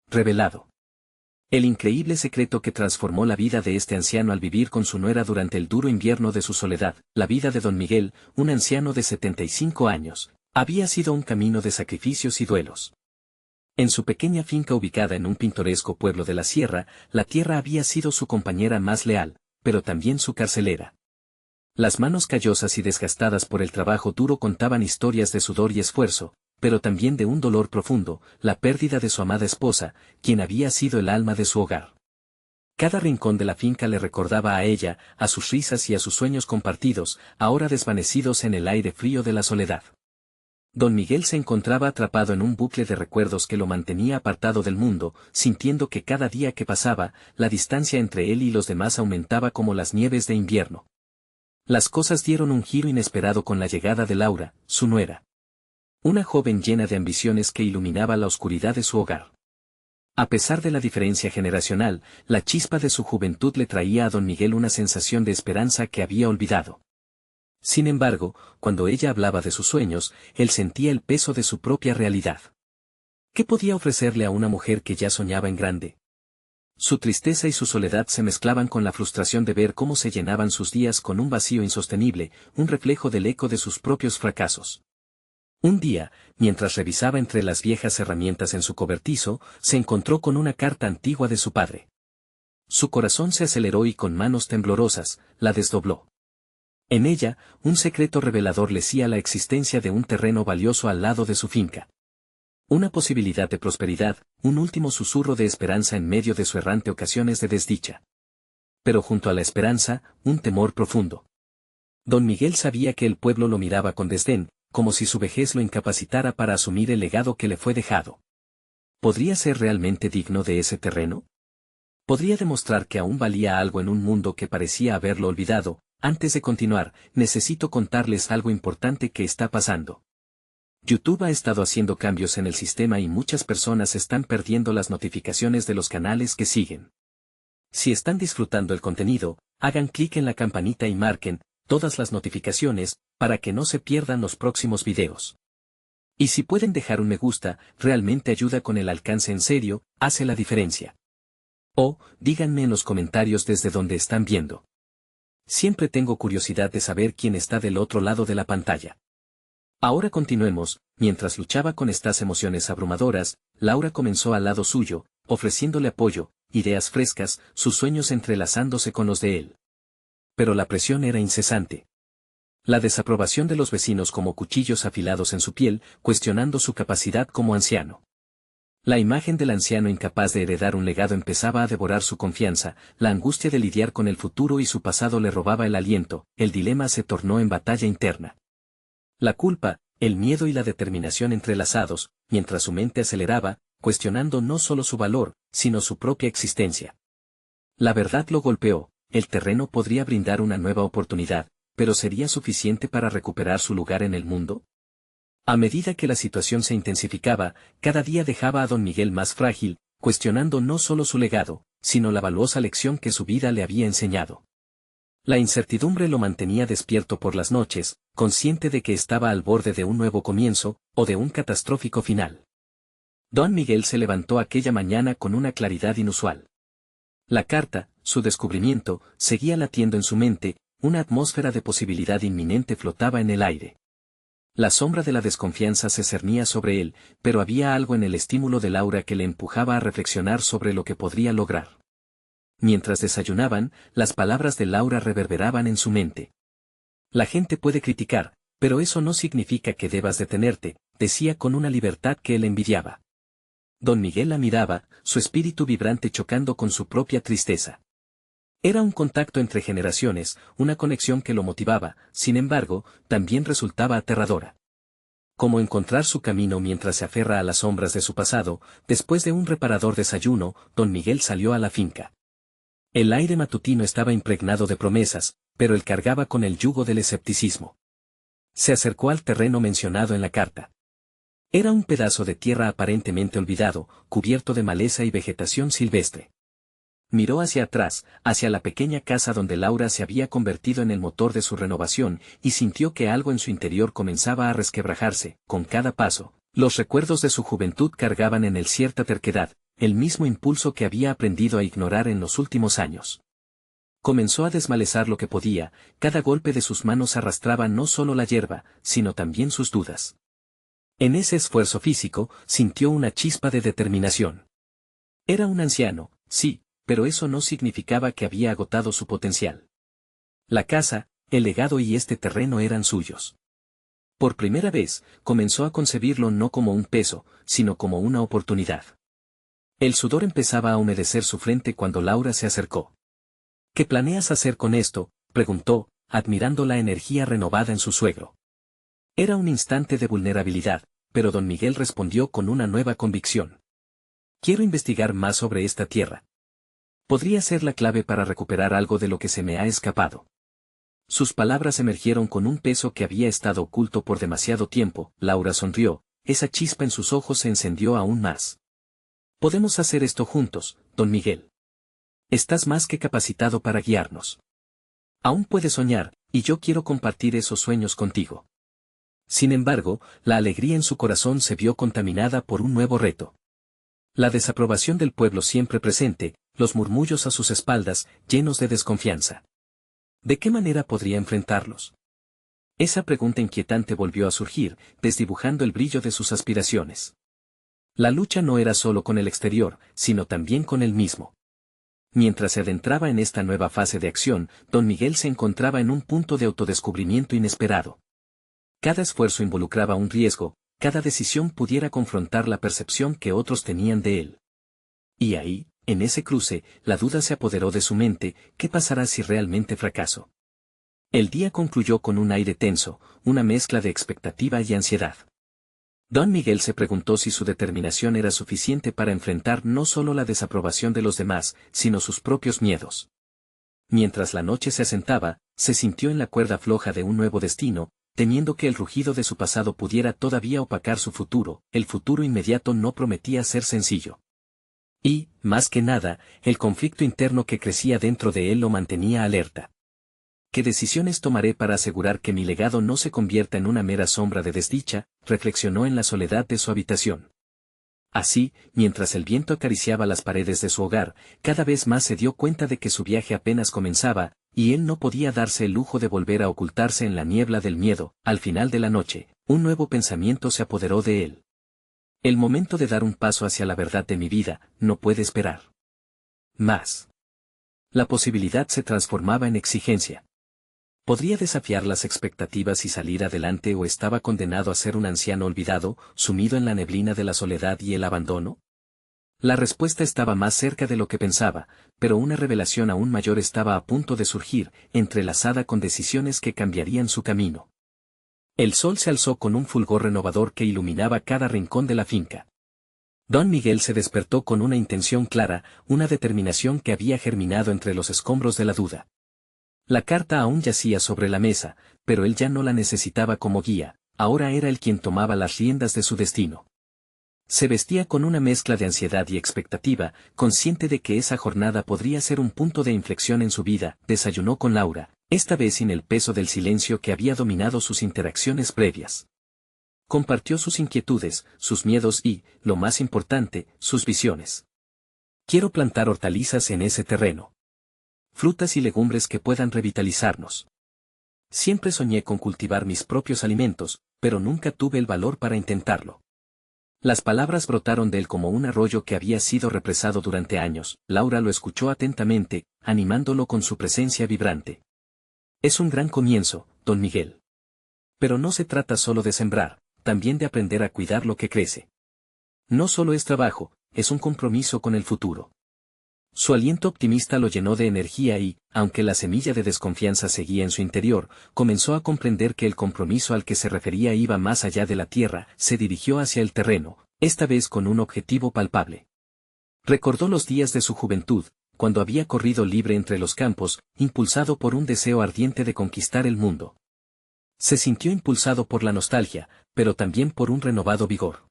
revelado. El increíble secreto que transformó la vida de este anciano al vivir con su nuera durante el duro invierno de su soledad, la vida de don Miguel, un anciano de 75 años, había sido un camino de sacrificios y duelos. En su pequeña finca ubicada en un pintoresco pueblo de la sierra, la tierra había sido su compañera más leal, pero también su carcelera. Las manos callosas y desgastadas por el trabajo duro contaban historias de sudor y esfuerzo, pero también de un dolor profundo, la pérdida de su amada esposa, quien había sido el alma de su hogar. Cada rincón de la finca le recordaba a ella, a sus risas y a sus sueños compartidos, ahora desvanecidos en el aire frío de la soledad. Don Miguel se encontraba atrapado en un bucle de recuerdos que lo mantenía apartado del mundo, sintiendo que cada día que pasaba, la distancia entre él y los demás aumentaba como las nieves de invierno. Las cosas dieron un giro inesperado con la llegada de Laura, su nuera. Una joven llena de ambiciones que iluminaba la oscuridad de su hogar. A pesar de la diferencia generacional, la chispa de su juventud le traía a don Miguel una sensación de esperanza que había olvidado. Sin embargo, cuando ella hablaba de sus sueños, él sentía el peso de su propia realidad. ¿Qué podía ofrecerle a una mujer que ya soñaba en grande? Su tristeza y su soledad se mezclaban con la frustración de ver cómo se llenaban sus días con un vacío insostenible, un reflejo del eco de sus propios fracasos. Un día, mientras revisaba entre las viejas herramientas en su cobertizo, se encontró con una carta antigua de su padre. Su corazón se aceleró y con manos temblorosas, la desdobló. En ella, un secreto revelador le decía la existencia de un terreno valioso al lado de su finca. Una posibilidad de prosperidad, un último susurro de esperanza en medio de su errante ocasiones de desdicha. Pero junto a la esperanza, un temor profundo. Don Miguel sabía que el pueblo lo miraba con desdén, como si su vejez lo incapacitara para asumir el legado que le fue dejado. ¿Podría ser realmente digno de ese terreno? ¿Podría demostrar que aún valía algo en un mundo que parecía haberlo olvidado? Antes de continuar, necesito contarles algo importante que está pasando. YouTube ha estado haciendo cambios en el sistema y muchas personas están perdiendo las notificaciones de los canales que siguen. Si están disfrutando el contenido, hagan clic en la campanita y marquen todas las notificaciones, para que no se pierdan los próximos videos. Y si pueden dejar un me gusta, realmente ayuda con el alcance en serio, hace la diferencia. O, díganme en los comentarios desde donde están viendo. Siempre tengo curiosidad de saber quién está del otro lado de la pantalla. Ahora continuemos, mientras luchaba con estas emociones abrumadoras, Laura comenzó al lado suyo, ofreciéndole apoyo, ideas frescas, sus sueños entrelazándose con los de él. Pero la presión era incesante. La desaprobación de los vecinos como cuchillos afilados en su piel, cuestionando su capacidad como anciano. La imagen del anciano incapaz de heredar un legado empezaba a devorar su confianza, la angustia de lidiar con el futuro y su pasado le robaba el aliento, el dilema se tornó en batalla interna. La culpa, el miedo y la determinación entrelazados, mientras su mente aceleraba, cuestionando no solo su valor, sino su propia existencia. La verdad lo golpeó. El terreno podría brindar una nueva oportunidad, pero ¿sería suficiente para recuperar su lugar en el mundo? A medida que la situación se intensificaba, cada día dejaba a don Miguel más frágil, cuestionando no solo su legado, sino la valiosa lección que su vida le había enseñado. La incertidumbre lo mantenía despierto por las noches, consciente de que estaba al borde de un nuevo comienzo, o de un catastrófico final. Don Miguel se levantó aquella mañana con una claridad inusual. La carta, su descubrimiento, seguía latiendo en su mente, una atmósfera de posibilidad inminente flotaba en el aire. La sombra de la desconfianza se cernía sobre él, pero había algo en el estímulo de Laura que le empujaba a reflexionar sobre lo que podría lograr. Mientras desayunaban, las palabras de Laura reverberaban en su mente. La gente puede criticar, pero eso no significa que debas detenerte, decía con una libertad que él envidiaba. Don Miguel la miraba, su espíritu vibrante chocando con su propia tristeza. Era un contacto entre generaciones, una conexión que lo motivaba, sin embargo, también resultaba aterradora. Como encontrar su camino mientras se aferra a las sombras de su pasado, después de un reparador desayuno, don Miguel salió a la finca. El aire matutino estaba impregnado de promesas, pero él cargaba con el yugo del escepticismo. Se acercó al terreno mencionado en la carta. Era un pedazo de tierra aparentemente olvidado, cubierto de maleza y vegetación silvestre. Miró hacia atrás, hacia la pequeña casa donde Laura se había convertido en el motor de su renovación, y sintió que algo en su interior comenzaba a resquebrajarse, con cada paso. Los recuerdos de su juventud cargaban en él cierta terquedad, el mismo impulso que había aprendido a ignorar en los últimos años. Comenzó a desmalezar lo que podía, cada golpe de sus manos arrastraba no solo la hierba, sino también sus dudas. En ese esfuerzo físico, sintió una chispa de determinación. Era un anciano, sí, pero eso no significaba que había agotado su potencial. La casa, el legado y este terreno eran suyos. Por primera vez, comenzó a concebirlo no como un peso, sino como una oportunidad. El sudor empezaba a humedecer su frente cuando Laura se acercó. ¿Qué planeas hacer con esto?, preguntó, admirando la energía renovada en su suegro. Era un instante de vulnerabilidad, pero don Miguel respondió con una nueva convicción. Quiero investigar más sobre esta tierra. Podría ser la clave para recuperar algo de lo que se me ha escapado. Sus palabras emergieron con un peso que había estado oculto por demasiado tiempo. Laura sonrió, esa chispa en sus ojos se encendió aún más. Podemos hacer esto juntos, don Miguel. Estás más que capacitado para guiarnos. Aún puedes soñar, y yo quiero compartir esos sueños contigo. Sin embargo, la alegría en su corazón se vio contaminada por un nuevo reto. La desaprobación del pueblo siempre presente, los murmullos a sus espaldas, llenos de desconfianza. ¿De qué manera podría enfrentarlos? Esa pregunta inquietante volvió a surgir, desdibujando el brillo de sus aspiraciones. La lucha no era solo con el exterior, sino también con él mismo. Mientras se adentraba en esta nueva fase de acción, don Miguel se encontraba en un punto de autodescubrimiento inesperado. Cada esfuerzo involucraba un riesgo, cada decisión pudiera confrontar la percepción que otros tenían de él. Y ahí, en ese cruce, la duda se apoderó de su mente, ¿qué pasará si realmente fracaso? El día concluyó con un aire tenso, una mezcla de expectativa y ansiedad. Don Miguel se preguntó si su determinación era suficiente para enfrentar no solo la desaprobación de los demás, sino sus propios miedos. Mientras la noche se asentaba, se sintió en la cuerda floja de un nuevo destino, temiendo que el rugido de su pasado pudiera todavía opacar su futuro. El futuro inmediato no prometía ser sencillo. Y, más que nada, el conflicto interno que crecía dentro de él lo mantenía alerta. ¿Qué decisiones tomaré para asegurar que mi legado no se convierta en una mera sombra de desdicha?, reflexionó en la soledad de su habitación. Así, mientras el viento acariciaba las paredes de su hogar, cada vez más se dio cuenta de que su viaje apenas comenzaba, y él no podía darse el lujo de volver a ocultarse en la niebla del miedo. Al final de la noche, un nuevo pensamiento se apoderó de él. El momento de dar un paso hacia la verdad de mi vida, no puede esperar más. La posibilidad se transformaba en exigencia. ¿Podría desafiar las expectativas y salir adelante o estaba condenado a ser un anciano olvidado, sumido en la neblina de la soledad y el abandono? La respuesta estaba más cerca de lo que pensaba, pero una revelación aún mayor estaba a punto de surgir, entrelazada con decisiones que cambiarían su camino. El sol se alzó con un fulgor renovador que iluminaba cada rincón de la finca. Don Miguel se despertó con una intención clara, una determinación que había germinado entre los escombros de la duda. La carta aún yacía sobre la mesa, pero él ya no la necesitaba como guía, ahora era él quien tomaba las riendas de su destino. Se vestía con una mezcla de ansiedad y expectativa, consciente de que esa jornada podría ser un punto de inflexión en su vida. Desayunó con Laura, esta vez sin el peso del silencio que había dominado sus interacciones previas. Compartió sus inquietudes, sus miedos y, lo más importante, sus visiones. Quiero plantar hortalizas en ese terreno. Frutas y legumbres que puedan revitalizarnos. Siempre soñé con cultivar mis propios alimentos, pero nunca tuve el valor para intentarlo. Las palabras brotaron de él como un arroyo que había sido represado durante años. Laura lo escuchó atentamente, animándolo con su presencia vibrante. Es un gran comienzo, don Miguel. Pero no se trata solo de sembrar, también de aprender a cuidar lo que crece. No solo es trabajo, es un compromiso con el futuro. Su aliento optimista lo llenó de energía y, aunque la semilla de desconfianza seguía en su interior, comenzó a comprender que el compromiso al que se refería iba más allá de la tierra. Se dirigió hacia el terreno, esta vez con un objetivo palpable. Recordó los días de su juventud, cuando había corrido libre entre los campos, impulsado por un deseo ardiente de conquistar el mundo. Se sintió impulsado por la nostalgia, pero también por un renovado vigor.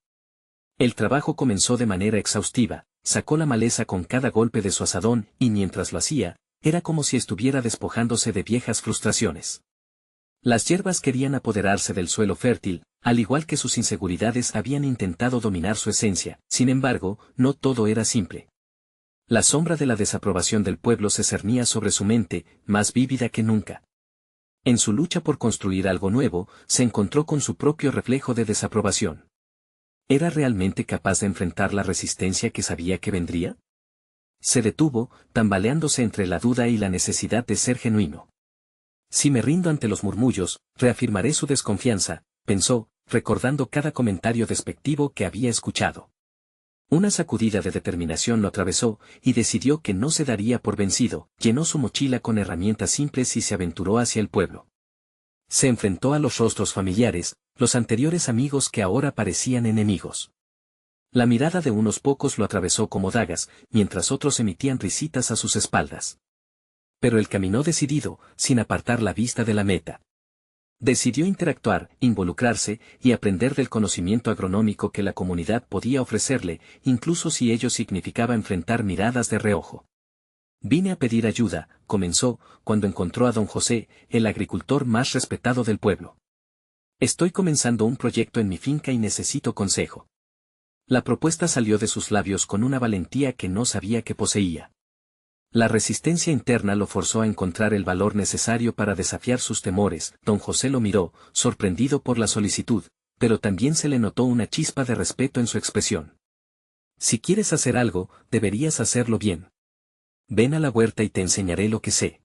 El trabajo comenzó de manera exhaustiva. Sacó la maleza con cada golpe de su azadón, y mientras lo hacía, era como si estuviera despojándose de viejas frustraciones. Las hierbas querían apoderarse del suelo fértil, al igual que sus inseguridades habían intentado dominar su esencia. Sin embargo, no todo era simple. La sombra de la desaprobación del pueblo se cernía sobre su mente, más vívida que nunca. En su lucha por construir algo nuevo, se encontró con su propio reflejo de desaprobación. ¿Era realmente capaz de enfrentar la resistencia que sabía que vendría? Se detuvo, tambaleándose entre la duda y la necesidad de ser genuino. Si me rindo ante los murmullos, reafirmaré su desconfianza, pensó, recordando cada comentario despectivo que había escuchado. Una sacudida de determinación lo atravesó, y decidió que no se daría por vencido. Llenó su mochila con herramientas simples y se aventuró hacia el pueblo. Se enfrentó a los rostros familiares, los anteriores amigos que ahora parecían enemigos. La mirada de unos pocos lo atravesó como dagas, mientras otros emitían risitas a sus espaldas. Pero él caminó decidido, sin apartar la vista de la meta. Decidió interactuar, involucrarse y aprender del conocimiento agronómico que la comunidad podía ofrecerle, incluso si ello significaba enfrentar miradas de reojo. Vine a pedir ayuda, comenzó, cuando encontró a don José, el agricultor más respetado del pueblo. Estoy comenzando un proyecto en mi finca y necesito consejo. La propuesta salió de sus labios con una valentía que no sabía que poseía. La resistencia interna lo forzó a encontrar el valor necesario para desafiar sus temores. Don José lo miró, sorprendido por la solicitud, pero también se le notó una chispa de respeto en su expresión. Si quieres hacer algo, deberías hacerlo bien. Ven a la huerta y te enseñaré lo que sé.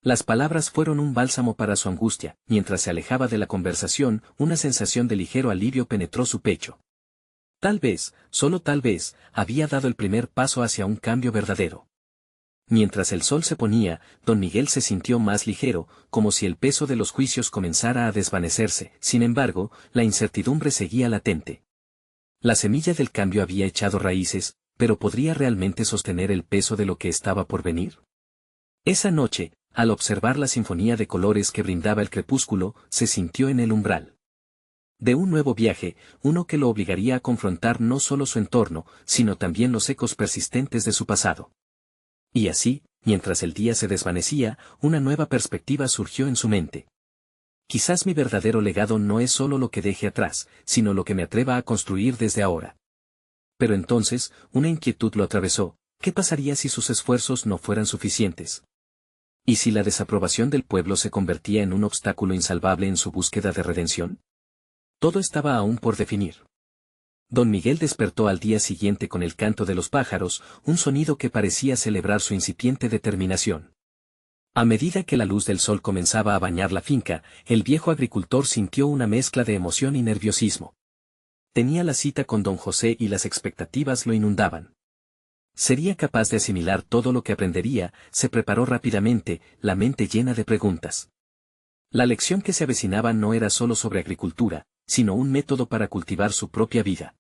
Las palabras fueron un bálsamo para su angustia. Mientras se alejaba de la conversación, una sensación de ligero alivio penetró su pecho. Tal vez, solo tal vez, había dado el primer paso hacia un cambio verdadero. Mientras el sol se ponía, don Miguel se sintió más ligero, como si el peso de los juicios comenzara a desvanecerse. Sin embargo, la incertidumbre seguía latente. La semilla del cambio había echado raíces, pero ¿podría realmente sostener el peso de lo que estaba por venir? Esa noche, al observar la sinfonía de colores que brindaba el crepúsculo, se sintió en el umbral de un nuevo viaje, uno que lo obligaría a confrontar no solo su entorno, sino también los ecos persistentes de su pasado. Y así, mientras el día se desvanecía, una nueva perspectiva surgió en su mente. Quizás mi verdadero legado no es solo lo que deje atrás, sino lo que me atreva a construir desde ahora. Pero entonces, una inquietud lo atravesó. ¿Qué pasaría si sus esfuerzos no fueran suficientes? ¿Y si la desaprobación del pueblo se convertía en un obstáculo insalvable en su búsqueda de redención? Todo estaba aún por definir. Don Miguel despertó al día siguiente con el canto de los pájaros, un sonido que parecía celebrar su incipiente determinación. A medida que la luz del sol comenzaba a bañar la finca, el viejo agricultor sintió una mezcla de emoción y nerviosismo. Tenía la cita con don José y las expectativas lo inundaban. ¿Sería capaz de asimilar todo lo que aprendería? Se preparó rápidamente, la mente llena de preguntas. La lección que se avecinaba no era solo sobre agricultura, sino un método para cultivar su propia vida.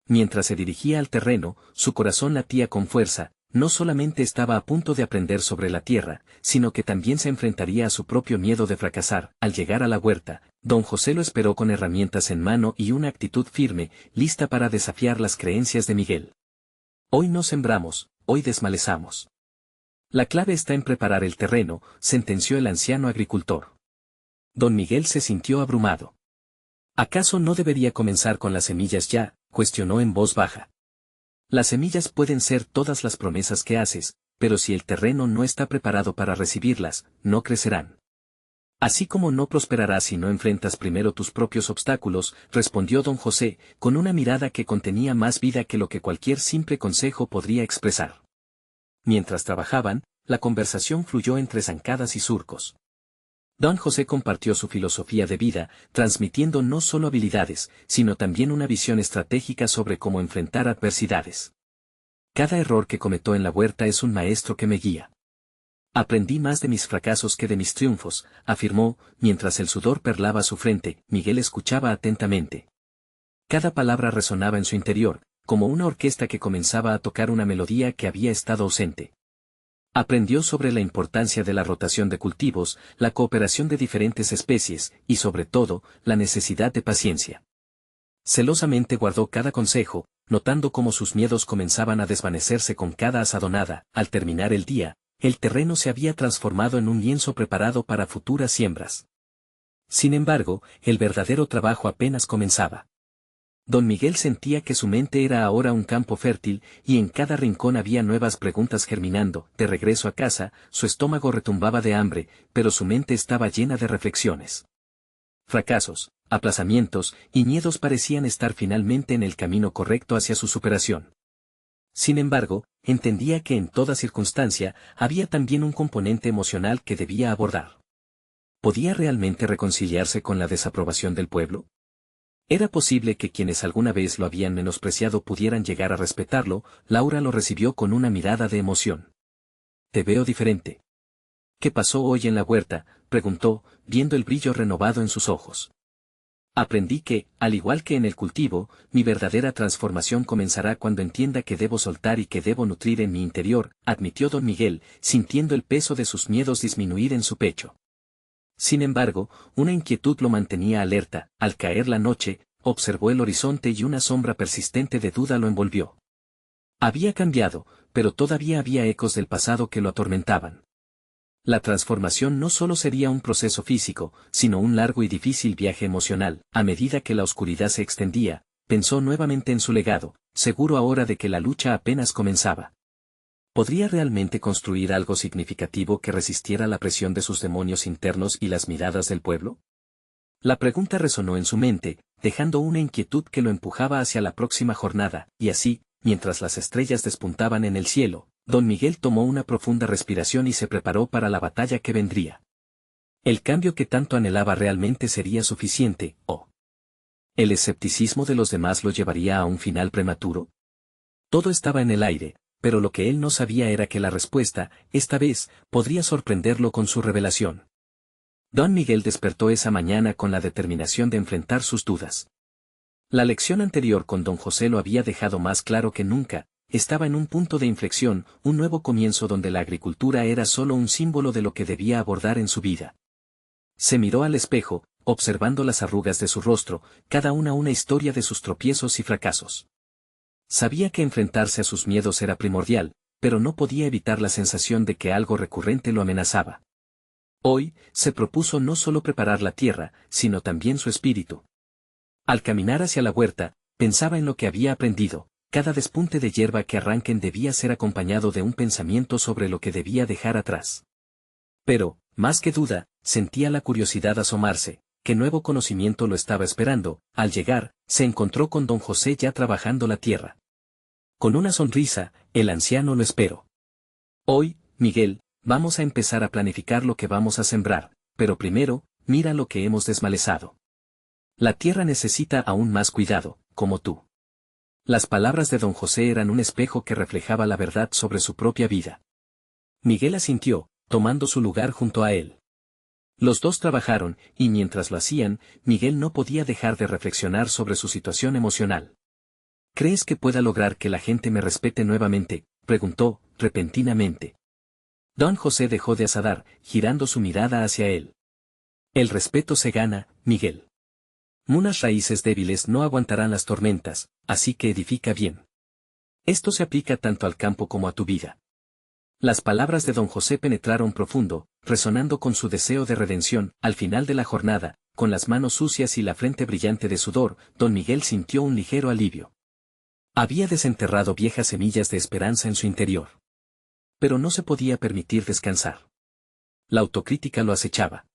Mientras se dirigía al terreno, su corazón latía con fuerza. No solamente estaba a punto de aprender sobre la tierra, sino que también se enfrentaría a su propio miedo de fracasar. Al llegar a la huerta, don José lo esperó con herramientas en mano y una actitud firme, lista para desafiar las creencias de Miguel. Hoy no sembramos, hoy desmalezamos. La clave está en preparar el terreno, sentenció el anciano agricultor. Don Miguel se sintió abrumado. ¿Acaso no debería comenzar con las semillas ya?, cuestionó en voz baja. Las semillas pueden ser todas las promesas que haces, pero si el terreno no está preparado para recibirlas, no crecerán. Así como no prosperarás si no enfrentas primero tus propios obstáculos, respondió don José, con una mirada que contenía más vida que lo que cualquier simple consejo podría expresar. Mientras trabajaban, la conversación fluyó entre zancadas y surcos. Don José compartió su filosofía de vida, transmitiendo no solo habilidades, sino también una visión estratégica sobre cómo enfrentar adversidades. Cada error que cometo en la huerta es un maestro que me guía. Aprendí más de mis fracasos que de mis triunfos, afirmó, mientras el sudor perlaba su frente. Miguel escuchaba atentamente. Cada palabra resonaba en su interior, como una orquesta que comenzaba a tocar una melodía que había estado ausente. Aprendió sobre la importancia de la rotación de cultivos, la cooperación de diferentes especies, y sobre todo, la necesidad de paciencia. Celosamente guardó cada consejo, notando cómo sus miedos comenzaban a desvanecerse con cada asadonada. Al terminar el día, el terreno se había transformado en un lienzo preparado para futuras siembras. Sin embargo, el verdadero trabajo apenas comenzaba. Don Miguel sentía que su mente era ahora un campo fértil, y en cada rincón había nuevas preguntas germinando. De regreso a casa, su estómago retumbaba de hambre, pero su mente estaba llena de reflexiones. Fracasos, aplazamientos y miedos parecían estar finalmente en el camino correcto hacia su superación. Sin embargo, entendía que en toda circunstancia había también un componente emocional que debía abordar. ¿Podía realmente reconciliarse con la desaprobación del pueblo? ¿Era posible que quienes alguna vez lo habían menospreciado pudieran llegar a respetarlo? Laura lo recibió con una mirada de emoción. «Te veo diferente». «¿Qué pasó hoy en la huerta?», preguntó, viendo el brillo renovado en sus ojos. «Aprendí que, al igual que en el cultivo, mi verdadera transformación comenzará cuando entienda que debo soltar y que debo nutrir en mi interior», admitió don Miguel, sintiendo el peso de sus miedos disminuir en su pecho. Sin embargo, una inquietud lo mantenía alerta. Al caer la noche, observó el horizonte y una sombra persistente de duda lo envolvió. Había cambiado, pero todavía había ecos del pasado que lo atormentaban. La transformación no solo sería un proceso físico, sino un largo y difícil viaje emocional. A medida que la oscuridad se extendía, pensó nuevamente en su legado, seguro ahora de que la lucha apenas comenzaba. ¿Podría realmente construir algo significativo que resistiera la presión de sus demonios internos y las miradas del pueblo? La pregunta resonó en su mente, dejando una inquietud que lo empujaba hacia la próxima jornada, y así, mientras las estrellas despuntaban en el cielo, don Miguel tomó una profunda respiración y se preparó para la batalla que vendría. ¿El cambio que tanto anhelaba realmente sería suficiente, o el escepticismo de los demás lo llevaría a un final prematuro? Todo estaba en el aire, pero lo que él no sabía era que la respuesta, esta vez, podría sorprenderlo con su revelación. Don Miguel despertó esa mañana con la determinación de enfrentar sus dudas. La lección anterior con don José lo había dejado más claro que nunca. Estaba en un punto de inflexión, un nuevo comienzo donde la agricultura era solo un símbolo de lo que debía abordar en su vida. Se miró al espejo, observando las arrugas de su rostro, cada una historia de sus tropiezos y fracasos. Sabía que enfrentarse a sus miedos era primordial, pero no podía evitar la sensación de que algo recurrente lo amenazaba. Hoy, se propuso no solo preparar la tierra, sino también su espíritu. Al caminar hacia la huerta, pensaba en lo que había aprendido. Cada despunte de hierba que arranquen debía ser acompañado de un pensamiento sobre lo que debía dejar atrás. Pero, más que duda, sentía la curiosidad asomarse. ¿Qué nuevo conocimiento lo estaba esperando? Al llegar, se encontró con don José ya trabajando la tierra. Con una sonrisa, el anciano lo esperó. «Hoy, Miguel, vamos a empezar a planificar lo que vamos a sembrar, pero primero, mira lo que hemos desmalezado. La tierra necesita aún más cuidado, como tú». Las palabras de don José eran un espejo que reflejaba la verdad sobre su propia vida. Miguel asintió, tomando su lugar junto a él. Los dos trabajaron, y mientras lo hacían, Miguel no podía dejar de reflexionar sobre su situación emocional. «¿Crees que pueda lograr que la gente me respete nuevamente?», preguntó, repentinamente. Don José dejó de asadar, girando su mirada hacia él. «El respeto se gana, Miguel. Unas raíces débiles no aguantarán las tormentas, así que edifica bien. Esto se aplica tanto al campo como a tu vida». Las palabras de don José penetraron profundo, resonando con su deseo de redención. Al final de la jornada, con las manos sucias y la frente brillante de sudor, don Miguel sintió un ligero alivio. Había desenterrado viejas semillas de esperanza en su interior. Pero no se podía permitir descansar. La autocrítica lo acechaba.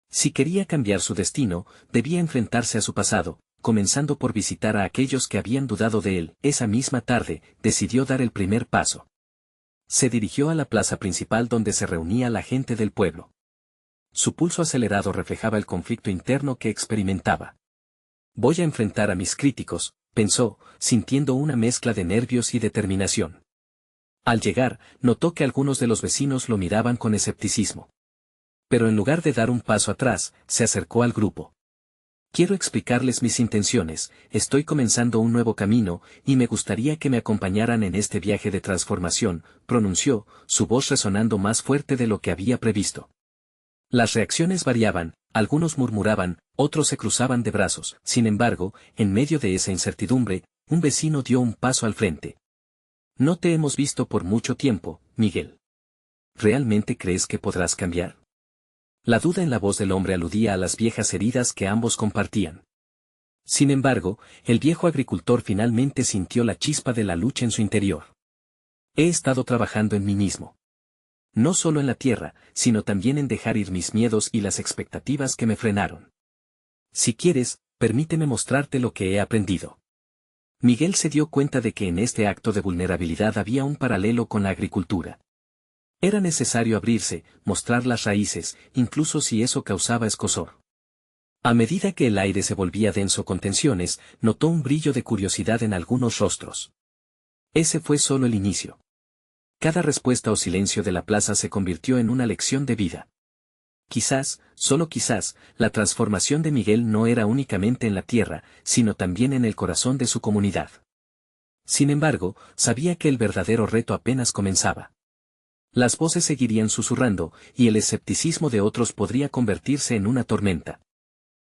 Si quería cambiar su destino, debía enfrentarse a su pasado, comenzando por visitar a aquellos que habían dudado de él. Esa misma tarde, decidió dar el primer paso. Se dirigió a la plaza principal donde se reunía la gente del pueblo. Su pulso acelerado reflejaba el conflicto interno que experimentaba. «Voy a enfrentar a mis críticos», pensó, sintiendo una mezcla de nervios y determinación. Al llegar, notó que algunos de los vecinos lo miraban con escepticismo. Pero en lugar de dar un paso atrás, se acercó al grupo. «Quiero explicarles mis intenciones, estoy comenzando un nuevo camino, y me gustaría que me acompañaran en este viaje de transformación», pronunció, su voz resonando más fuerte de lo que había previsto. Las reacciones variaban, algunos murmuraban, otros se cruzaban de brazos. Sin embargo, en medio de esa incertidumbre, un vecino dio un paso al frente. «No te hemos visto por mucho tiempo, Miguel. ¿Realmente crees que podrás cambiar?». La duda en la voz del hombre aludía a las viejas heridas que ambos compartían. Sin embargo, el viejo agricultor finalmente sintió la chispa de la lucha en su interior. He estado trabajando en mí mismo. No solo en la tierra, sino también en dejar ir mis miedos y las expectativas que me frenaron. Si quieres, permíteme mostrarte lo que he aprendido. Miguel se dio cuenta de que en este acto de vulnerabilidad había un paralelo con la agricultura. Era necesario abrirse, mostrar las raíces, incluso si eso causaba escozor. A medida que el aire se volvía denso con tensiones, notó un brillo de curiosidad en algunos rostros. Ese fue solo el inicio. Cada respuesta o silencio de la plaza se convirtió en una lección de vida. Quizás, solo quizás, la transformación de Miguel no era únicamente en la tierra, sino también en el corazón de su comunidad. Sin embargo, sabía que el verdadero reto apenas comenzaba. Las voces seguirían susurrando, y el escepticismo de otros podría convertirse en una tormenta.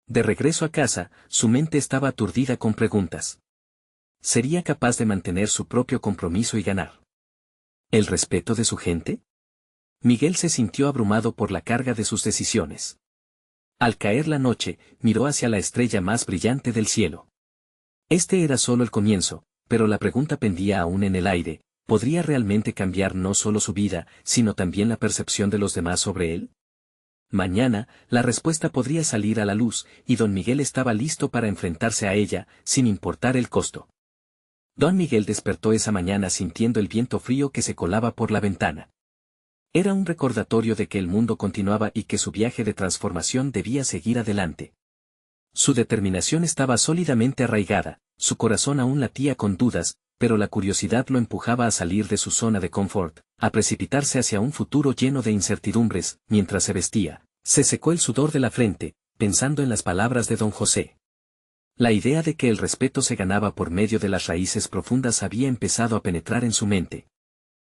De regreso a casa, su mente estaba aturdida con preguntas. ¿Sería capaz de mantener su propio compromiso y ganar el respeto de su gente? Miguel se sintió abrumado por la carga de sus decisiones. Al caer la noche, miró hacia la estrella más brillante del cielo. Este era solo el comienzo, pero la pregunta pendía aún en el aire: ¿podría realmente cambiar no solo su vida, sino también la percepción de los demás sobre él? Mañana, la respuesta podría salir a la luz, y don Miguel estaba listo para enfrentarse a ella, sin importar el costo. Don Miguel despertó esa mañana sintiendo el viento frío que se colaba por la ventana. Era un recordatorio de que el mundo continuaba y que su viaje de transformación debía seguir adelante. Su determinación estaba sólidamente arraigada, su corazón aún latía con dudas, pero la curiosidad lo empujaba a salir de su zona de confort, a precipitarse hacia un futuro lleno de incertidumbres. Mientras se vestía, se secó el sudor de la frente, pensando en las palabras de don José. La idea de que el respeto se ganaba por medio de las raíces profundas había empezado a penetrar en su mente.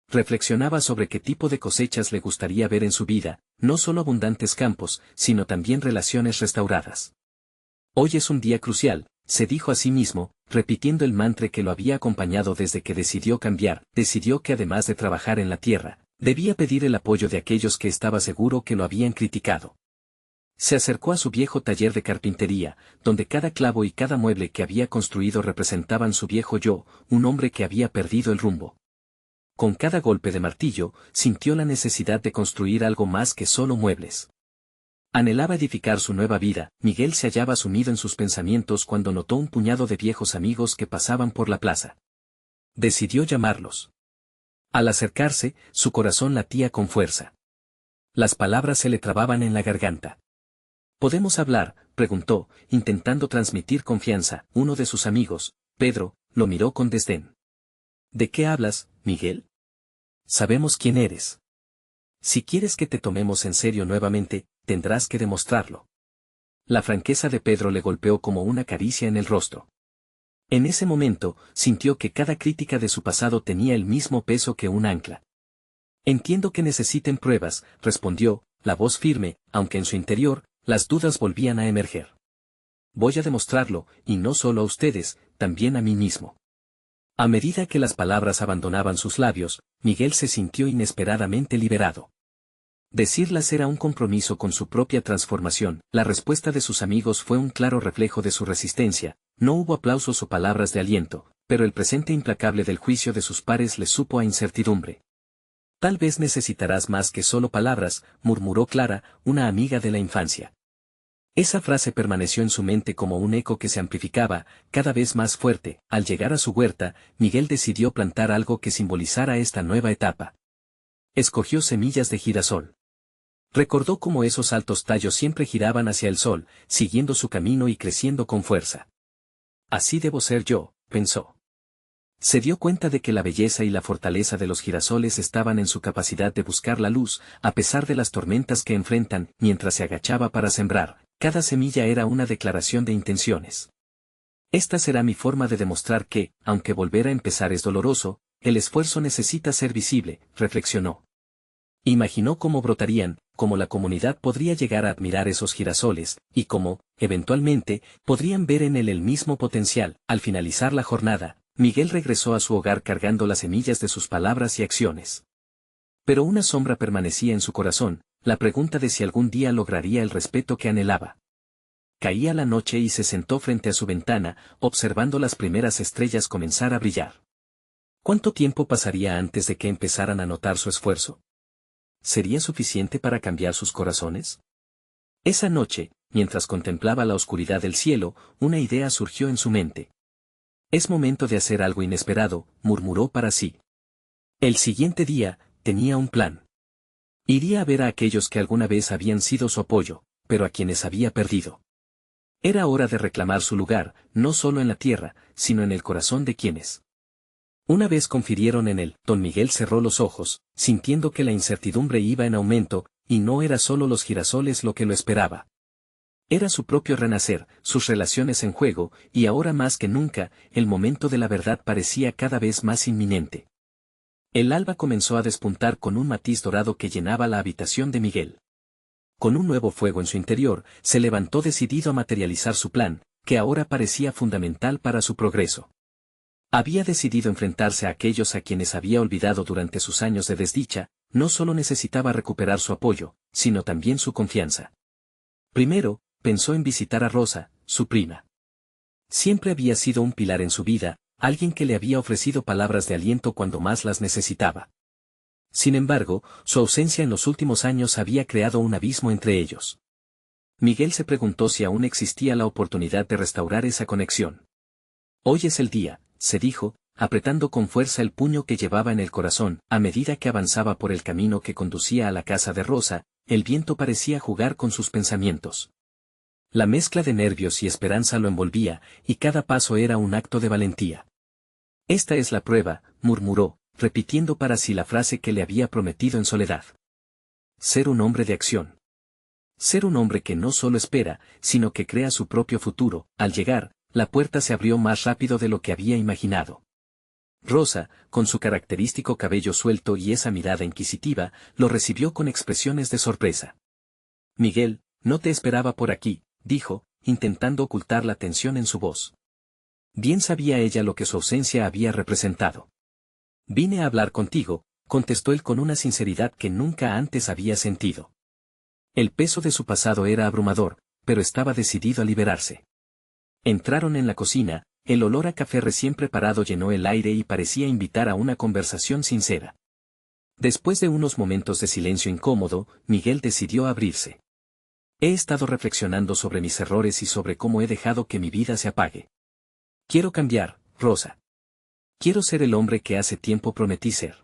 Reflexionaba sobre qué tipo de cosechas le gustaría ver en su vida, no solo abundantes campos, sino también relaciones restauradas. Hoy es un día crucial, se dijo a sí mismo, repitiendo el mantra que lo había acompañado desde que decidió cambiar. Decidió que además de trabajar en la tierra, debía pedir el apoyo de aquellos que estaba seguro que lo habían criticado. Se acercó a su viejo taller de carpintería, donde cada clavo y cada mueble que había construido representaban su viejo yo, un hombre que había perdido el rumbo. Con cada golpe de martillo, sintió la necesidad de construir algo más que solo muebles. Anhelaba edificar su nueva vida. Miguel se hallaba sumido en sus pensamientos cuando notó un puñado de viejos amigos que pasaban por la plaza. Decidió llamarlos. Al acercarse, su corazón latía con fuerza. Las palabras se le trababan en la garganta. ¿Podemos hablar?, preguntó, intentando transmitir confianza. Uno de sus amigos, Pedro, lo miró con desdén. ¿De qué hablas, Miguel? Sabemos quién eres. Si quieres que te tomemos en serio nuevamente, tendrás que demostrarlo. La franqueza de Pedro le golpeó como una caricia en el rostro. En ese momento, sintió que cada crítica de su pasado tenía el mismo peso que un ancla. Entiendo que necesiten pruebas, respondió, la voz firme, aunque en su interior, las dudas volvían a emerger. Voy a demostrarlo, y no solo a ustedes, también a mí mismo. A medida que las palabras abandonaban sus labios, Miguel se sintió inesperadamente liberado. Decirlas era un compromiso con su propia transformación. La respuesta de sus amigos fue un claro reflejo de su resistencia. No hubo aplausos o palabras de aliento, pero el presente implacable del juicio de sus pares le supo a incertidumbre. Tal vez necesitarás más que solo palabras, murmuró Clara, una amiga de la infancia. Esa frase permaneció en su mente como un eco que se amplificaba, cada vez más fuerte. Al llegar a su huerta, Miguel decidió plantar algo que simbolizara esta nueva etapa. Escogió semillas de girasol. Recordó cómo esos altos tallos siempre giraban hacia el sol, siguiendo su camino y creciendo con fuerza. Así debo ser yo, pensó. Se dio cuenta de que la belleza y la fortaleza de los girasoles estaban en su capacidad de buscar la luz, a pesar de las tormentas que enfrentan. Mientras se agachaba para sembrar, cada semilla era una declaración de intenciones. Esta será mi forma de demostrar que, aunque volver a empezar es doloroso, el esfuerzo necesita ser visible, reflexionó. Imaginó cómo brotarían, cómo la comunidad podría llegar a admirar esos girasoles, y cómo, eventualmente, podrían ver en él el mismo potencial. Al finalizar la jornada, Miguel regresó a su hogar cargando las semillas de sus palabras y acciones. Pero una sombra permanecía en su corazón. la pregunta de si algún día lograría el respeto que anhelaba. Caía la noche y se sentó frente a su ventana, observando las primeras estrellas comenzar a brillar. ¿Cuánto tiempo pasaría antes de que empezaran a notar su esfuerzo? ¿Sería suficiente para cambiar sus corazones? Esa noche, mientras contemplaba la oscuridad del cielo, una idea surgió en su mente. Es momento de hacer algo inesperado, murmuró para sí. El siguiente día, tenía un plan. Iría a ver a aquellos que alguna vez habían sido su apoyo, pero a quienes había perdido. Era hora de reclamar su lugar, no solo en la tierra, sino en el corazón de quienes. Una vez confirieron en él, don Miguel cerró los ojos, sintiendo que la incertidumbre iba en aumento, y no era solo los girasoles lo que lo esperaba. Era su propio renacer, sus relaciones en juego, y ahora más que nunca, el momento de la verdad parecía cada vez más inminente. El alba comenzó a despuntar con un matiz dorado que llenaba la habitación de Miguel. Con un nuevo fuego en su interior, se levantó decidido a materializar su plan, que ahora parecía fundamental para su progreso. Había decidido enfrentarse a aquellos a quienes había olvidado durante sus años de desdicha, no solo necesitaba recuperar su apoyo, sino también su confianza. Primero, pensó en visitar a Rosa, su prima. Siempre había sido un pilar en su vida, alguien que le había ofrecido palabras de aliento cuando más las necesitaba. Sin embargo, su ausencia en los últimos años había creado un abismo entre ellos. Miguel se preguntó si aún existía la oportunidad de restaurar esa conexión. Hoy es el día, se dijo, apretando con fuerza el puño que llevaba en el corazón. A medida que avanzaba por el camino que conducía a la casa de Rosa, el viento parecía jugar con sus pensamientos. La mezcla de nervios y esperanza lo envolvía, y cada paso era un acto de valentía. Esta es la prueba, murmuró, repitiendo para sí la frase que le había prometido en soledad. Ser un hombre de acción. Ser un hombre que no solo espera, sino que crea su propio futuro. Al llegar, la puerta se abrió más rápido de lo que había imaginado. Rosa, con su característico cabello suelto y esa mirada inquisitiva, lo recibió con expresiones de sorpresa. Miguel, no te esperaba por aquí, dijo, intentando ocultar la tensión en su voz. Bien sabía ella lo que su ausencia había representado. Vine a hablar contigo, contestó él con una sinceridad que nunca antes había sentido. El peso de su pasado era abrumador, pero estaba decidido a liberarse. Entraron en la cocina, el olor a café recién preparado llenó el aire y parecía invitar a una conversación sincera. Después de unos momentos de silencio incómodo, Miguel decidió abrirse. He estado reflexionando sobre mis errores y sobre cómo he dejado que mi vida se apague. Quiero cambiar, Rosa. Quiero ser el hombre que hace tiempo prometí ser.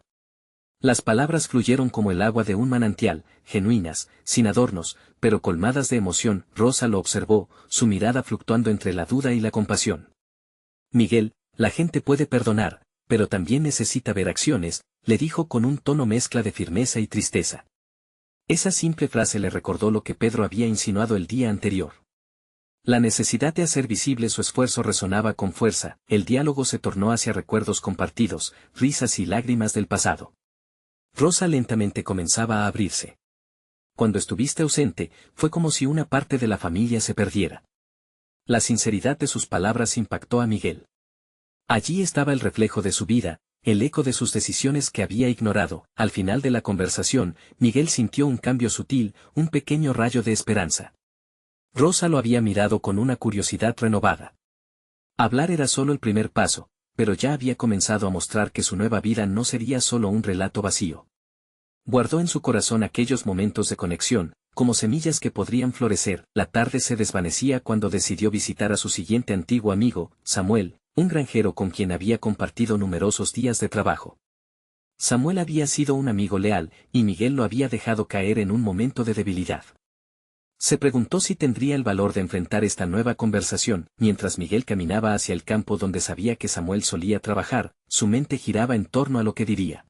Las palabras fluyeron como el agua de un manantial, genuinas, sin adornos, pero colmadas de emoción. Rosa lo observó, su mirada fluctuando entre la duda y la compasión. Miguel, la gente puede perdonar, pero también necesita ver acciones, le dijo con un tono mezcla de firmeza y tristeza. Esa simple frase le recordó lo que Pedro había insinuado el día anterior. La necesidad de hacer visible su esfuerzo resonaba con fuerza, el diálogo se tornó hacia recuerdos compartidos, risas y lágrimas del pasado. Rosa lentamente comenzaba a abrirse. Cuando estuviste ausente, fue como si una parte de la familia se perdiera. La sinceridad de sus palabras impactó a Miguel. Allí estaba el reflejo de su vida, el eco de sus decisiones que había ignorado. Al final de la conversación, Miguel sintió un cambio sutil, un pequeño rayo de esperanza. Rosa lo había mirado con una curiosidad renovada. Hablar era solo el primer paso, pero ya había comenzado a mostrar que su nueva vida no sería solo un relato vacío. Guardó en su corazón aquellos momentos de conexión, como semillas que podrían florecer. La tarde se desvanecía cuando decidió visitar a su siguiente antiguo amigo, Samuel, un granjero con quien había compartido numerosos días de trabajo. Samuel había sido un amigo leal, y Miguel lo había dejado caer en un momento de debilidad. Se preguntó si tendría el valor de enfrentar esta nueva conversación. Mientras Miguel caminaba hacia el campo donde sabía que Samuel solía trabajar, su mente giraba en torno a lo que diría.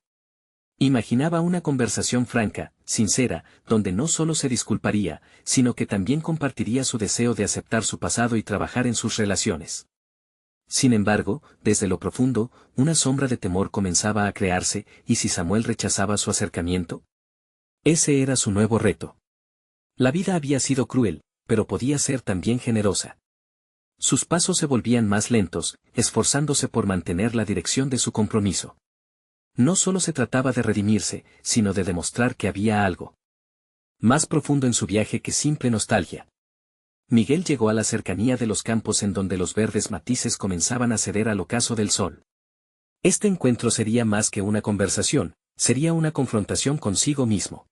Imaginaba una conversación franca, sincera, donde no solo se disculparía, sino que también compartiría su deseo de aceptar su pasado y trabajar en sus relaciones. Sin embargo, desde lo profundo, una sombra de temor comenzaba a crearse. ¿Y si Samuel rechazaba su acercamiento? Ese era su nuevo reto. La vida había sido cruel, pero podía ser también generosa. Sus pasos se volvían más lentos, esforzándose por mantener la dirección de su compromiso. No solo se trataba de redimirse, sino de demostrar que había algo. Más profundo en su viaje que simple nostalgia. Miguel llegó a la cercanía de los campos en donde los verdes matices comenzaban a ceder al ocaso del sol. Este encuentro sería más que una conversación, sería una confrontación consigo mismo.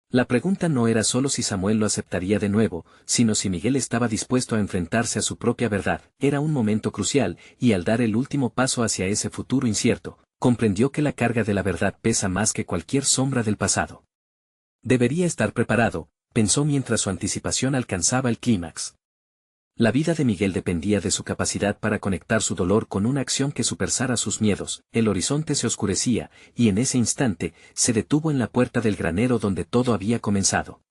La pregunta no era solo si Samuel lo aceptaría de nuevo, sino si Miguel estaba dispuesto a enfrentarse a su propia verdad. Era un momento crucial, y al dar el último paso hacia ese futuro incierto, comprendió que la carga de la verdad pesa más que cualquier sombra del pasado. Debería estar preparado, pensó mientras su anticipación alcanzaba el clímax. La vida de Miguel dependía de su capacidad para conectar su dolor con una acción que superara sus miedos. El horizonte se oscurecía, y en ese instante, se detuvo en la puerta del granero donde todo había comenzado.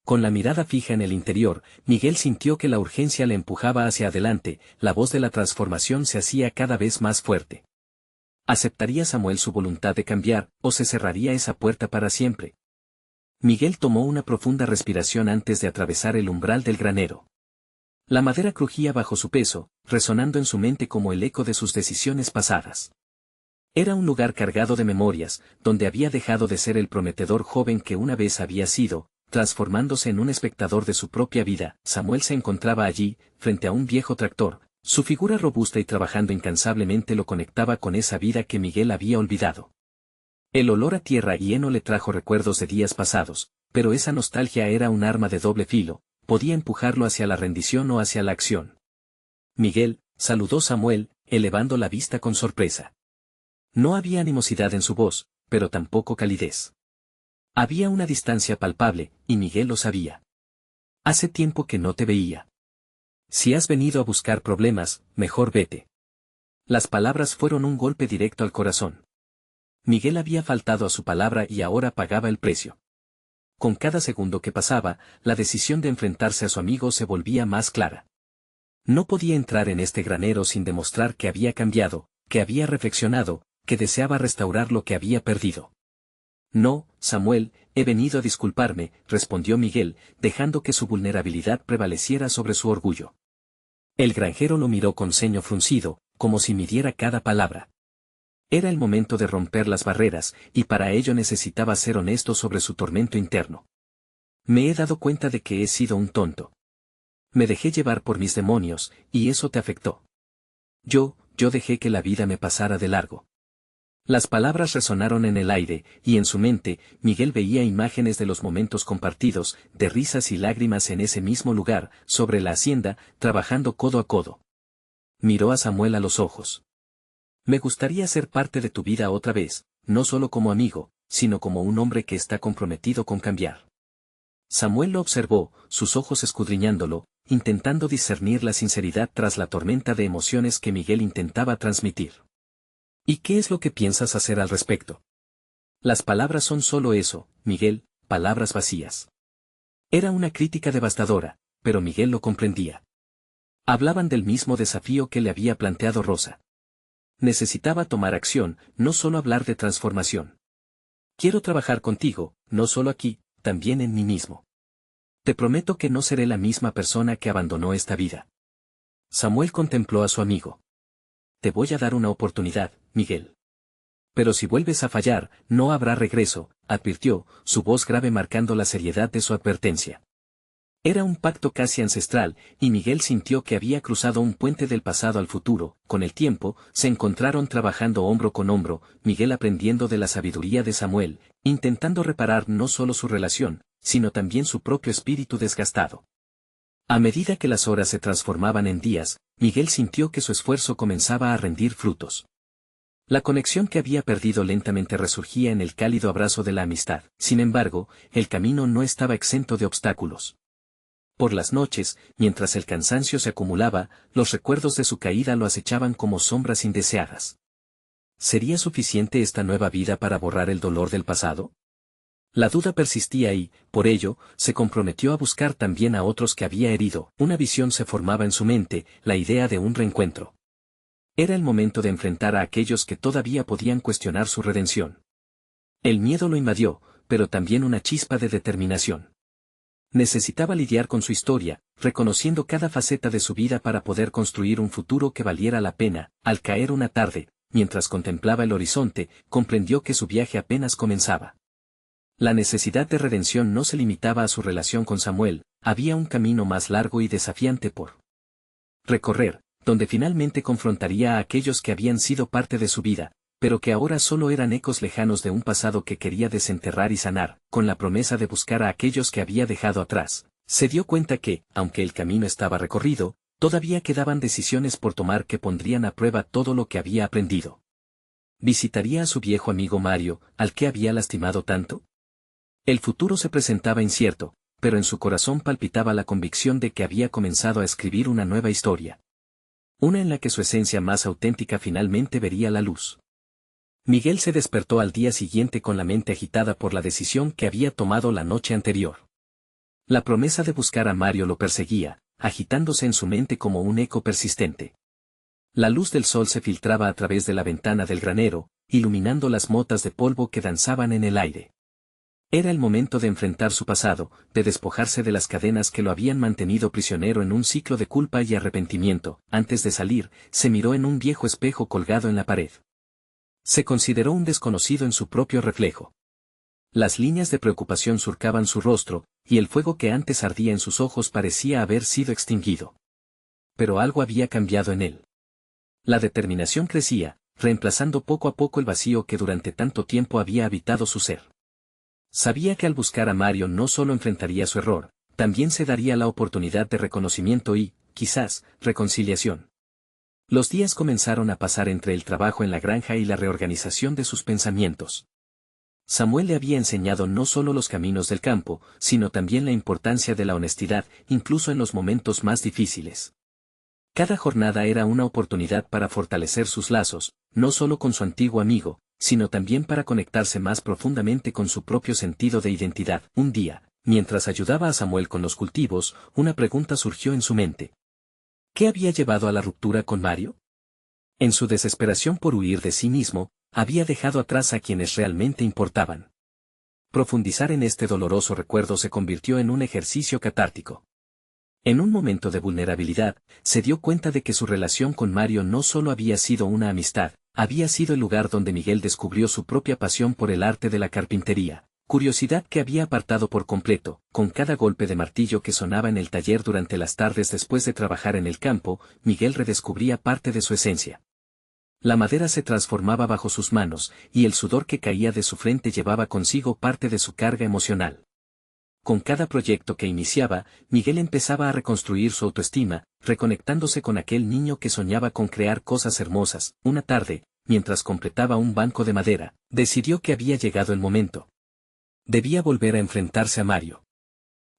Con la mirada fija en el interior, Miguel sintió que la urgencia le empujaba hacia adelante, la voz de la transformación se hacía cada vez más fuerte. ¿Aceptaría Samuel su voluntad de cambiar, o se cerraría esa puerta para siempre? Miguel tomó una profunda respiración antes de atravesar el umbral del granero. La madera crujía bajo su peso, resonando en su mente como el eco de sus decisiones pasadas. Era un lugar cargado de memorias, donde había dejado de ser el prometedor joven que una vez había sido, transformándose en un espectador de su propia vida. Samuel se encontraba allí, frente a un viejo tractor, su figura robusta y trabajando incansablemente lo conectaba con esa vida que Miguel había olvidado. El olor a tierra y heno le trajo recuerdos de días pasados, pero esa nostalgia era un arma de doble filo, podía empujarlo hacia la rendición o hacia la acción. Miguel, saludó Samuel, elevando la vista con sorpresa. No había animosidad en su voz, pero tampoco calidez. Había una distancia palpable, y Miguel lo sabía. Hace tiempo que no te veía. Si has venido a buscar problemas, mejor vete. Las palabras fueron un golpe directo al corazón. Miguel había faltado a su palabra y ahora pagaba el precio. Con cada segundo que pasaba, la decisión de enfrentarse a su amigo se volvía más clara. No podía entrar en este granero sin demostrar que había cambiado, que había reflexionado, que deseaba restaurar lo que había perdido. No, Samuel, he venido a disculparme, respondió Miguel, dejando que su vulnerabilidad prevaleciera sobre su orgullo. El granjero lo miró con ceño fruncido, como si midiera cada palabra. Era el momento de romper las barreras, y para ello necesitaba ser honesto sobre su tormento interno. Me he dado cuenta de que he sido un tonto. Me dejé llevar por mis demonios, y eso te afectó. Yo dejé que la vida me pasara de largo. Las palabras resonaron en el aire, y en su mente, Miguel veía imágenes de los momentos compartidos, de risas y lágrimas en ese mismo lugar, sobre la hacienda, trabajando codo a codo. Miró a Samuel a los ojos. Me gustaría ser parte de tu vida otra vez, no solo como amigo, sino como un hombre que está comprometido con cambiar. Samuel lo observó, sus ojos escudriñándolo, intentando discernir la sinceridad tras la tormenta de emociones que Miguel intentaba transmitir. ¿Y qué es lo que piensas hacer al respecto? Las palabras son solo eso, Miguel, palabras vacías. Era una crítica devastadora, pero Miguel lo comprendía. Hablaban del mismo desafío que le había planteado Rosa. Necesitaba tomar acción, no solo hablar de transformación. Quiero trabajar contigo, no solo aquí, también en mí mismo. Te prometo que no seré la misma persona que abandonó esta vida. Samuel contempló a su amigo. Te voy a dar una oportunidad, Miguel. Pero si vuelves a fallar, no habrá regreso, advirtió, su voz grave marcando la seriedad de su advertencia. Era un pacto casi ancestral, y Miguel sintió que había cruzado un puente del pasado al futuro. Con el tiempo, se encontraron trabajando hombro con hombro, Miguel aprendiendo de la sabiduría de Samuel, intentando reparar no solo su relación, sino también su propio espíritu desgastado. A medida que las horas se transformaban en días, Miguel sintió que su esfuerzo comenzaba a rendir frutos. La conexión que había perdido lentamente resurgía en el cálido abrazo de la amistad. Sin embargo, el camino no estaba exento de obstáculos. Por las noches, mientras el cansancio se acumulaba, los recuerdos de su caída lo acechaban como sombras indeseadas. ¿Sería suficiente esta nueva vida para borrar el dolor del pasado? La duda persistía y, por ello, se comprometió a buscar también a otros que había herido. Una visión se formaba en su mente, la idea de un reencuentro. Era el momento de enfrentar a aquellos que todavía podían cuestionar su redención. El miedo lo invadió, pero también una chispa de determinación. Necesitaba lidiar con su historia, reconociendo cada faceta de su vida para poder construir un futuro que valiera la pena. Al caer una tarde, mientras contemplaba el horizonte, comprendió que su viaje apenas comenzaba. La necesidad de redención no se limitaba a su relación con Samuel, había un camino más largo y desafiante por recorrer, donde finalmente confrontaría a aquellos que habían sido parte de su vida, pero que ahora solo eran ecos lejanos de un pasado que quería desenterrar y sanar, con la promesa de buscar a aquellos que había dejado atrás. Se dio cuenta que, aunque el camino estaba recorrido, todavía quedaban decisiones por tomar que pondrían a prueba todo lo que había aprendido. ¿Visitaría a su viejo amigo Mario, al que había lastimado tanto? El futuro se presentaba incierto, pero en su corazón palpitaba la convicción de que había comenzado a escribir una nueva historia. Una en la que su esencia más auténtica finalmente vería la luz. Miguel se despertó al día siguiente con la mente agitada por la decisión que había tomado la noche anterior. La promesa de buscar a Mario lo perseguía, agitándose en su mente como un eco persistente. La luz del sol se filtraba a través de la ventana del granero, iluminando las motas de polvo que danzaban en el aire. Era el momento de enfrentar su pasado, de despojarse de las cadenas que lo habían mantenido prisionero en un ciclo de culpa y arrepentimiento. Antes de salir, se miró en un viejo espejo colgado en la pared. Se consideró un desconocido en su propio reflejo. Las líneas de preocupación surcaban su rostro, y el fuego que antes ardía en sus ojos parecía haber sido extinguido. Pero algo había cambiado en él. La determinación crecía, reemplazando poco a poco el vacío que durante tanto tiempo había habitado su ser. Sabía que al buscar a Mario no solo enfrentaría su error, también se daría la oportunidad de reconocimiento y, quizás, reconciliación. Los días comenzaron a pasar entre el trabajo en la granja y la reorganización de sus pensamientos. Samuel le había enseñado no solo los caminos del campo, sino también la importancia de la honestidad, incluso en los momentos más difíciles. Cada jornada era una oportunidad para fortalecer sus lazos, no solo con su antiguo amigo, sino también para conectarse más profundamente con su propio sentido de identidad. Un día, mientras ayudaba a Samuel con los cultivos, una pregunta surgió en su mente. ¿Qué había llevado a la ruptura con Mario? En su desesperación por huir de sí mismo, había dejado atrás a quienes realmente importaban. Profundizar en este doloroso recuerdo se convirtió en un ejercicio catártico. En un momento de vulnerabilidad, se dio cuenta de que su relación con Mario no solo había sido una amistad, había sido el lugar donde Miguel descubrió su propia pasión por el arte de la carpintería, curiosidad que había apartado por completo. Con cada golpe de martillo que sonaba en el taller durante las tardes después de trabajar en el campo, Miguel redescubría parte de su esencia. La madera se transformaba bajo sus manos, y el sudor que caía de su frente llevaba consigo parte de su carga emocional. Con cada proyecto que iniciaba, Miguel empezaba a reconstruir su autoestima, reconectándose con aquel niño que soñaba con crear cosas hermosas. Una tarde, mientras completaba un banco de madera, decidió que había llegado el momento. Debía volver a enfrentarse a Mario.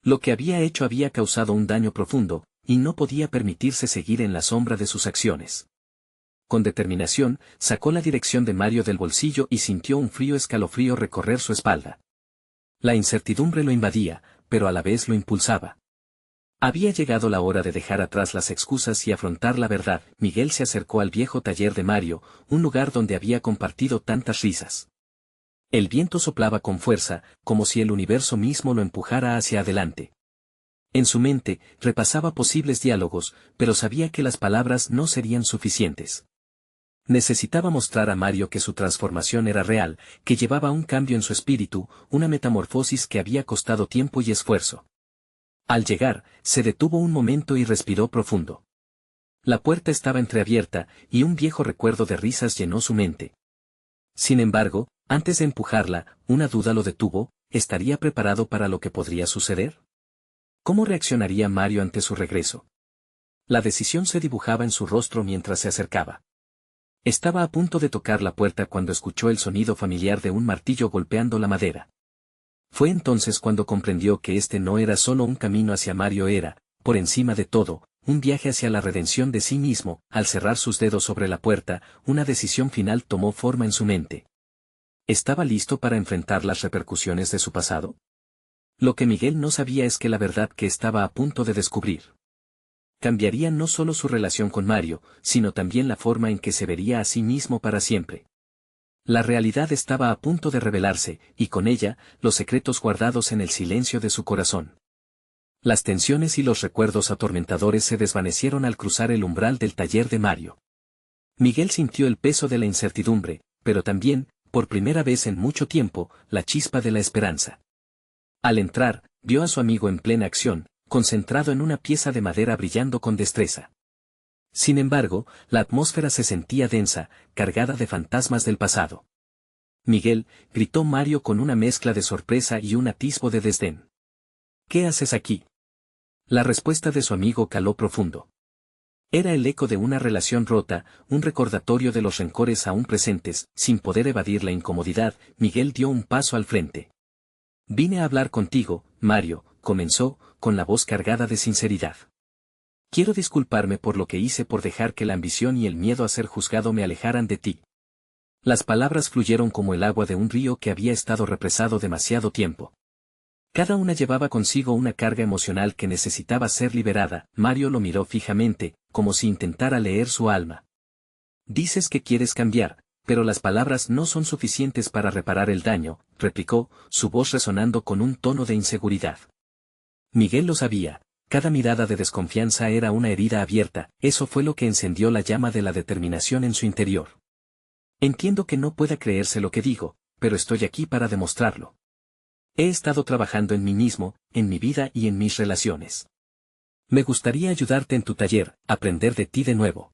Lo que había hecho había causado un daño profundo, y no podía permitirse seguir en la sombra de sus acciones. Con determinación, sacó la dirección de Mario del bolsillo y sintió un frío escalofrío recorrer su espalda. La incertidumbre lo invadía, pero a la vez lo impulsaba. Había llegado la hora de dejar atrás las excusas y afrontar la verdad. Miguel se acercó al viejo taller de Mario, un lugar donde había compartido tantas risas. El viento soplaba con fuerza, como si el universo mismo lo empujara hacia adelante. En su mente, repasaba posibles diálogos, pero sabía que las palabras no serían suficientes. Necesitaba mostrar a Mario que su transformación era real, que llevaba un cambio en su espíritu, una metamorfosis que había costado tiempo y esfuerzo. Al llegar, se detuvo un momento y respiró profundo. La puerta estaba entreabierta, y un viejo recuerdo de risas llenó su mente. Sin embargo, antes de empujarla, una duda lo detuvo. ¿Estaría preparado para lo que podría suceder? ¿Cómo reaccionaría Mario ante su regreso? La decisión se dibujaba en su rostro mientras se acercaba. Estaba a punto de tocar la puerta cuando escuchó el sonido familiar de un martillo golpeando la madera. Fue entonces cuando comprendió que este no era solo un camino hacia Mario, era, por encima de todo, un viaje hacia la redención de sí mismo. Al cerrar sus dedos sobre la puerta, una decisión final tomó forma en su mente. ¿Estaba listo para enfrentar las repercusiones de su pasado? Lo que Miguel no sabía es que la verdad que estaba a punto de descubrir cambiaría no solo su relación con Mario, sino también la forma en que se vería a sí mismo para siempre. La realidad estaba a punto de revelarse, y con ella, los secretos guardados en el silencio de su corazón. Las tensiones y los recuerdos atormentadores se desvanecieron al cruzar el umbral del taller de Mario. Miguel sintió el peso de la incertidumbre, pero también, por primera vez en mucho tiempo, la chispa de la esperanza. Al entrar, vio a su amigo en plena acción, concentrado en una pieza de madera brillando con destreza. Sin embargo, la atmósfera se sentía densa, cargada de fantasmas del pasado. Miguel, gritó Mario con una mezcla de sorpresa y un atisbo de desdén. ¿Qué haces aquí? La respuesta de su amigo caló profundo. Era el eco de una relación rota, un recordatorio de los rencores aún presentes. Sin poder evadir la incomodidad, Miguel dio un paso al frente. Vine a hablar contigo, Mario, comenzó, con la voz cargada de sinceridad. Quiero disculparme por lo que hice, por dejar que la ambición y el miedo a ser juzgado me alejaran de ti. Las palabras fluyeron como el agua de un río que había estado represado demasiado tiempo. Cada una llevaba consigo una carga emocional que necesitaba ser liberada. Mario lo miró fijamente, como si intentara leer su alma. Dices que quieres cambiar, pero las palabras no son suficientes para reparar el daño, replicó, su voz resonando con un tono de inseguridad. Miguel lo sabía, cada mirada de desconfianza era una herida abierta. Eso fue lo que encendió la llama de la determinación en su interior. Entiendo que no pueda creerse lo que digo, pero estoy aquí para demostrarlo. He estado trabajando en mí mismo, en mi vida y en mis relaciones. Me gustaría ayudarte en tu taller, aprender de ti de nuevo.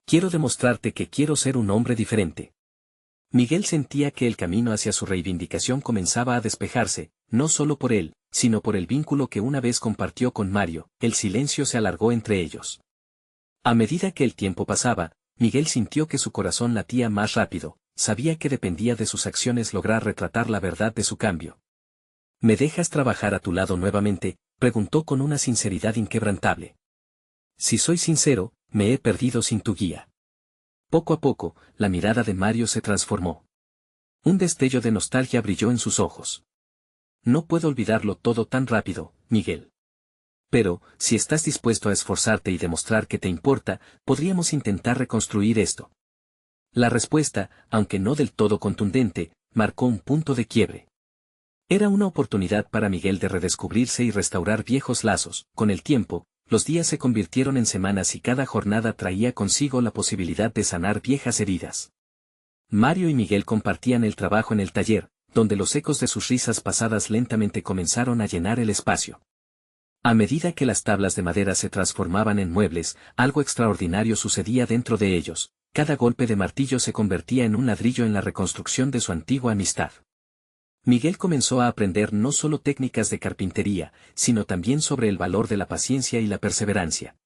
Quiero demostrarte que quiero ser un hombre diferente. Miguel sentía que el camino hacia su reivindicación comenzaba a despejarse, no solo por él, sino por el vínculo que una vez compartió con Mario. El silencio se alargó entre ellos. A medida que el tiempo pasaba, Miguel sintió que su corazón latía más rápido, sabía que dependía de sus acciones lograr retratar la verdad de su cambio. ¿Me dejas trabajar a tu lado nuevamente?, preguntó con una sinceridad inquebrantable. Si soy sincero, me he perdido sin tu guía. Poco a poco, la mirada de Mario se transformó. Un destello de nostalgia brilló en sus ojos. No puedo olvidarlo todo tan rápido, Miguel. Pero, si estás dispuesto a esforzarte y demostrar que te importa, podríamos intentar reconstruir esto. La respuesta, aunque no del todo contundente, marcó un punto de quiebre. Era una oportunidad para Miguel de redescubrirse y restaurar viejos lazos. Con el tiempo, los días se convirtieron en semanas y cada jornada traía consigo la posibilidad de sanar viejas heridas. Mario y Miguel compartían el trabajo en el taller, donde los ecos de sus risas pasadas lentamente comenzaron a llenar el espacio. A medida que las tablas de madera se transformaban en muebles, algo extraordinario sucedía dentro de ellos. Cada golpe de martillo se convertía en un ladrillo en la reconstrucción de su antigua amistad. Miguel comenzó a aprender no solo técnicas de carpintería, sino también sobre el valor de la paciencia y la perseverancia.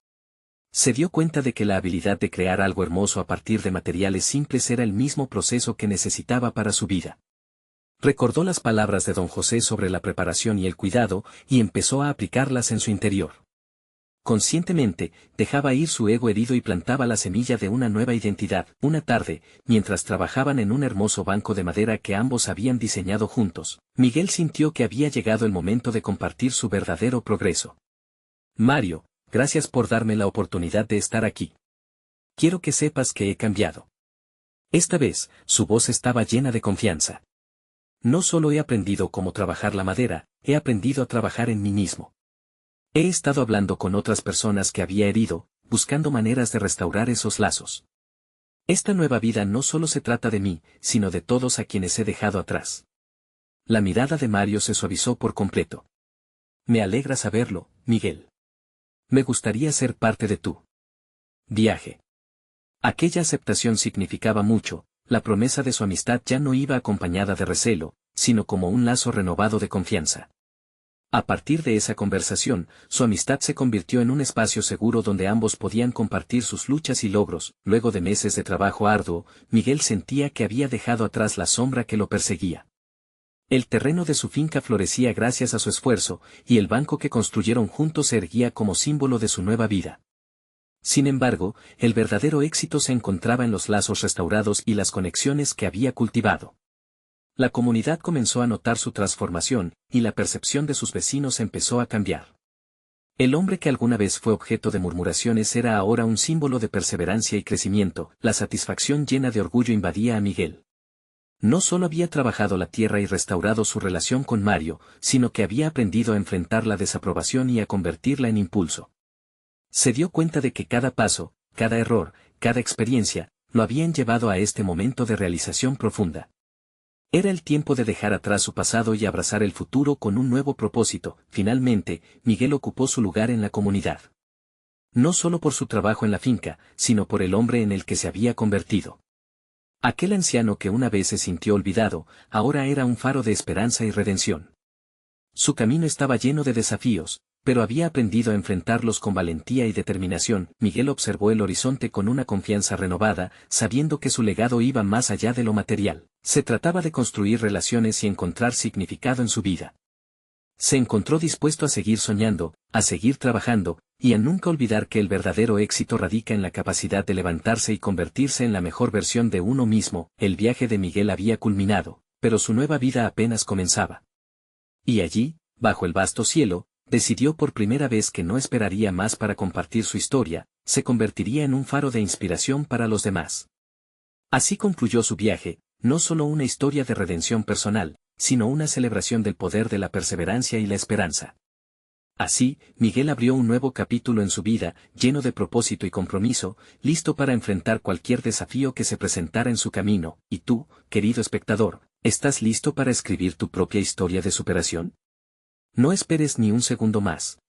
Se dio cuenta de que la habilidad de crear algo hermoso a partir de materiales simples era el mismo proceso que necesitaba para su vida. Recordó las palabras de don José sobre la preparación y el cuidado, y empezó a aplicarlas en su interior. Conscientemente, dejaba ir su ego herido y plantaba la semilla de una nueva identidad. Una tarde, mientras trabajaban en un hermoso banco de madera que ambos habían diseñado juntos, Miguel sintió que había llegado el momento de compartir su verdadero progreso. Mario, gracias por darme la oportunidad de estar aquí. Quiero que sepas que he cambiado. Esta vez, su voz estaba llena de confianza. No solo he aprendido cómo trabajar la madera, he aprendido a trabajar en mí mismo. He estado hablando con otras personas que había herido, buscando maneras de restaurar esos lazos. Esta nueva vida no solo se trata de mí, sino de todos a quienes he dejado atrás. La mirada de Mario se suavizó por completo. Me alegra saberlo, Miguel. Me gustaría ser parte de tu viaje. Aquella aceptación significaba mucho. La promesa de su amistad ya no iba acompañada de recelo, sino como un lazo renovado de confianza. A partir de esa conversación, su amistad se convirtió en un espacio seguro donde ambos podían compartir sus luchas y logros. Luego de meses de trabajo arduo, Miguel sentía que había dejado atrás la sombra que lo perseguía. El terreno de su finca florecía gracias a su esfuerzo, y el banco que construyeron juntos se erguía como símbolo de su nueva vida. Sin embargo, el verdadero éxito se encontraba en los lazos restaurados y las conexiones que había cultivado. La comunidad comenzó a notar su transformación, y la percepción de sus vecinos empezó a cambiar. El hombre que alguna vez fue objeto de murmuraciones era ahora un símbolo de perseverancia y crecimiento. La satisfacción llena de orgullo invadía a Miguel. No solo había trabajado la tierra y restaurado su relación con Mario, sino que había aprendido a enfrentar la desaprobación y a convertirla en impulso. Se dio cuenta de que cada paso, cada error, cada experiencia, lo habían llevado a este momento de realización profunda. Era el tiempo de dejar atrás su pasado y abrazar el futuro con un nuevo propósito. Finalmente, Miguel ocupó su lugar en la comunidad. No solo por su trabajo en la finca, sino por el hombre en el que se había convertido. Aquel anciano que una vez se sintió olvidado, ahora era un faro de esperanza y redención. Su camino estaba lleno de desafíos, pero había aprendido a enfrentarlos con valentía y determinación. Miguel observó el horizonte con una confianza renovada, sabiendo que su legado iba más allá de lo material. Se trataba de construir relaciones y encontrar significado en su vida. Se encontró dispuesto a seguir soñando, a seguir trabajando, y a nunca olvidar que el verdadero éxito radica en la capacidad de levantarse y convertirse en la mejor versión de uno mismo. El viaje de Miguel había culminado, pero su nueva vida apenas comenzaba. Y allí, bajo el vasto cielo, decidió por primera vez que no esperaría más para compartir su historia, se convertiría en un faro de inspiración para los demás. Así concluyó su viaje, no solo una historia de redención personal, sino una celebración del poder de la perseverancia y la esperanza. Así, Miguel abrió un nuevo capítulo en su vida, lleno de propósito y compromiso, listo para enfrentar cualquier desafío que se presentara en su camino. ¿Y tú, querido espectador, estás listo para escribir tu propia historia de superación? No esperes ni un segundo más.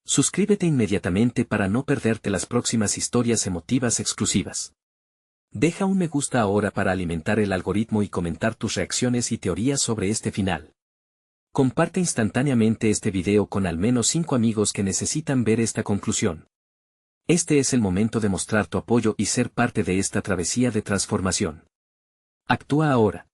Suscríbete inmediatamente para no perderte las próximas historias emotivas exclusivas. Deja un me gusta ahora para alimentar el algoritmo y comentar tus reacciones y teorías sobre este final. Comparte instantáneamente este video con al menos 5 amigos que necesitan ver esta conclusión. Este es el momento de mostrar tu apoyo y ser parte de esta travesía de transformación. Actúa ahora.